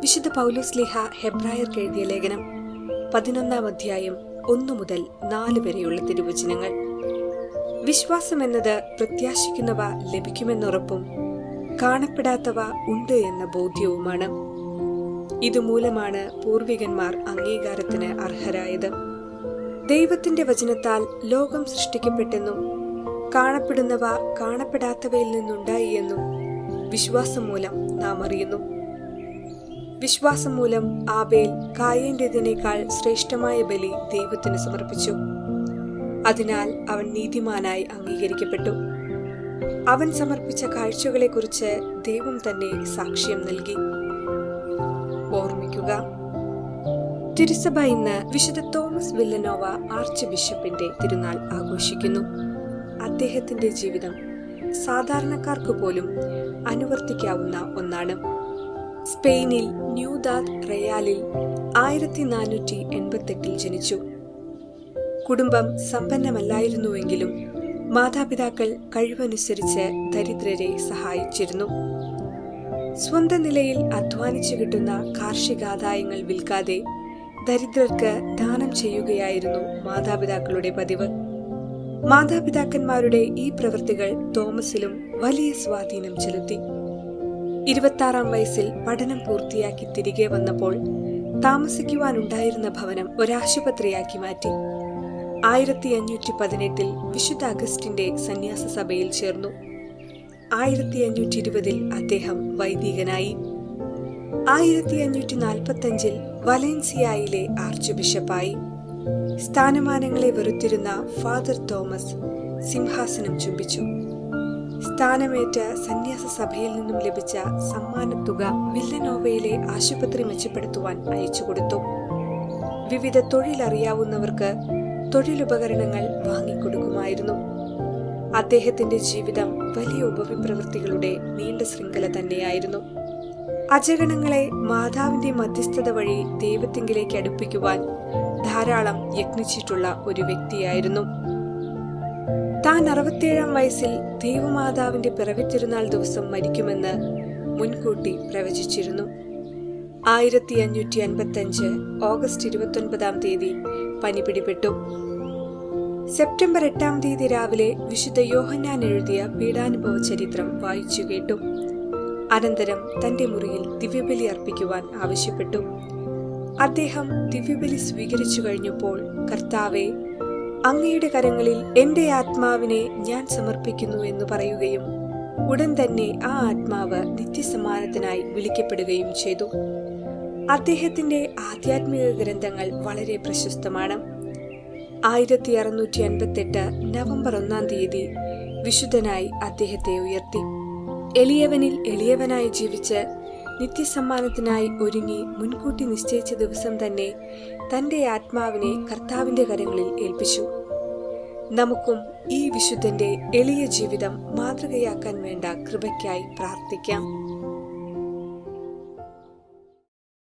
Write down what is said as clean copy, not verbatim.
വിശുദ്ധ പൗലോസ്ലീഹ ഹെബ്രായർക്ക് എഴുതിയ ലേഖനം 11 അധ്യായം 1 മുതൽ 4 വരെയുള്ള തിരുവചനങ്ങൾ. വിശ്വാസം എന്നത് പ്രത്യാശിക്കുന്നവ ലഭിക്കുമെന്നുറപ്പും കാണപ്പെടാത്തവ ഉണ്ട് എന്ന ബോധ്യവുമാണ്. ഇതുമൂലമാണ് പൂർവികന്മാർ അംഗീകാരത്തിന് അർഹരായത്. ദൈവത്തിന്റെ വചനത്താൽ ലോകം സൃഷ്ടിക്കപ്പെട്ടെന്നും കാണപ്പെടുന്നവ കാണപ്പെടാത്തവയിൽ നിന്നുണ്ടായി എന്നും വിശ്വാസം മൂലം നാം അറിയുന്നു. വിശ്വാസം മൂലം ആബേൽ കായേന്റേതിനേക്കാൾ ശ്രേഷ്ഠമായ ബലി ദൈവത്തിന് സമർപ്പിച്ചു. അതിനാൽ അവൻ നീതിമാനായി അംഗീകരിക്കപ്പെട്ടു. അവൻ സമർപ്പിച്ച കാഴ്ചകളെക്കുറിച്ച് ദൈവം തന്നെ സാക്ഷ്യം നൽകി. ഓർമ്മിക്കുക, തിരുസഭ ഇന്ന് വിശുദ്ധ തോമസ് വില്ലനോവ ആർച്ച് ബിഷപ്പിന്റെ തിരുനാൾ ആഘോഷിക്കുന്നു. അദ്ദേഹത്തിന്റെ ജീവിതം സാധാരണക്കാർക്ക് പോലും അനുവർത്തിക്കാവുന്ന ഒന്നാണ്. സ്പെയിനിൽ ന്യൂദാദ് റയാലിൽ 1488 ജനിച്ചു. കുടുംബം സമ്പന്നമല്ലായിരുന്നുവെങ്കിലും മാതാപിതാക്കൾ കഴിവനുസരിച്ച് ദരിദ്രരെ സഹായിച്ചിരുന്നു. സ്വന്തം നിലയിൽ അധ്വാനിച്ചു കിട്ടുന്ന കാർഷികാദായങ്ങൾ വിൽക്കാതെ ദരിദ്രർക്ക് ദാനം ചെയ്യുകയായിരുന്നു മാതാപിതാക്കളുടെ പതിവ്. മാതാപിതാക്കന്മാരുടെ ഈ പ്രവൃത്തികൾ തോമസിലും വലിയ സ്വാധീനം ചെലുത്തി. 26-ാം വയസ്സിൽ പഠനം പൂർത്തിയാക്കി തിരികെ വന്നപ്പോൾ താമസിക്കുവാനുണ്ടായിരുന്ന ഭവനം ഒരാശുപത്രിയാക്കി മാറ്റി. 1518 വിശുദ്ധ അഗസ്റ്റിന്റെ സന്യാസ സഭയിൽ ചേർന്നു. 1520 അദ്ദേഹം വൈദികനായി. 1545 വലൻസിയയിലെ ആർച്ച് ബിഷപ്പായി. സ്ഥാനമാനങ്ങളെ വെറുത്തിരുന്ന ഫാദർ തോമസ് സിംഹാസനം ചുംബിച്ചു. സ്ഥാനമേറ്റ സന്യാസ സഭയിൽ നിന്നും ലഭിച്ച സമ്മാനത്തുക വില്ലനോവയിലെ ആശുപത്രി മെച്ചപ്പെടുത്തുവാൻ അയച്ചുകൊടുത്തു. വിവിധ തൊഴിലറിയാവുന്നവർക്ക് തൊഴിലുപകരണങ്ങൾ വാങ്ങിക്കൊടുക്കുമായിരുന്നു. അദ്ദേഹത്തിന്റെ ജീവിതം വലിയ ഉപവിപ്രവൃത്തികളുടെ നീണ്ട ശൃംഖല തന്നെയായിരുന്നു. അജഗണങ്ങളെ മാതാവിന്റെ മധ്യസ്ഥത വഴി ദൈവത്തിങ്കിലേക്ക് അടുപ്പിക്കുവാൻ ധാരാളം യത്നിച്ചിട്ടുള്ള ഒരു വ്യക്തിയായിരുന്നു. താൻ 67-ാം വയസ്സിൽ ദൈവമാതാവിന്റെ പിറവിത്തിരുനാൾ ദിവസം മരിക്കുമെന്ന് മുൻകൂട്ടി പ്രവചിച്ചിരുന്നു. 1555 ഓഗസ്റ്റ് 29-ാം തീയതി പനി പിടിപെട്ടു. സെപ്റ്റംബർ 8-ാം തീയതി രാവിലെ വിശുദ്ധ യോഹന്നാൻ എഴുതിയ പീഡാനുഭവ ചരിത്രം വായിച്ചു കേട്ടു. അനന്തരം തന്റെ മുറിയിൽ ദിവ്യബലി അർപ്പിക്കുവാൻ ആവശ്യപ്പെട്ടു. അദ്ദേഹം ദിവ്യബലി സ്വീകരിച്ചു കഴിഞ്ഞപ്പോൾ, കർത്താവേ, അങ്ങയുടെ കരങ്ങളിൽ എന്റെ ആത്മാവിനെ ഞാൻ സമർപ്പിക്കുന്നു എന്ന് പറയുകയും ഉടൻ തന്നെ ആ ആത്മാവ് നിത്യസമ്മാനത്തിനായി വിളിക്കപ്പെടുകയും ചെയ്തു. അദ്ദേഹത്തിന്റെ ആധ്യാത്മിക ഗ്രന്ഥങ്ങൾ വളരെ പ്രശസ്തമാണ്. 1658 നവംബർ 1-ാം തീയതി വിശുദ്ധനായി അദ്ദേഹത്തെ ഉയർത്തി. എളിയവനിൽ എളിയവനായി ജീവിച്ച് നിത്യസമ്മാനത്തിനായി ഒരുങ്ങി മുൻകൂട്ടി നിശ്ചയിച്ച ദിവസം തന്നെ തന്റെ ആത്മാവിനെ കർത്താവിന്റെ കരങ്ങളിൽ ഏൽപ്പിച്ചു. നമുക്കും ഈ വിശുദ്ധന്റെ എളിയ ജീവിതം മാതൃകയാക്കാൻ വേണ്ട കൃപയ്ക്കായി പ്രാർത്ഥിക്കാം.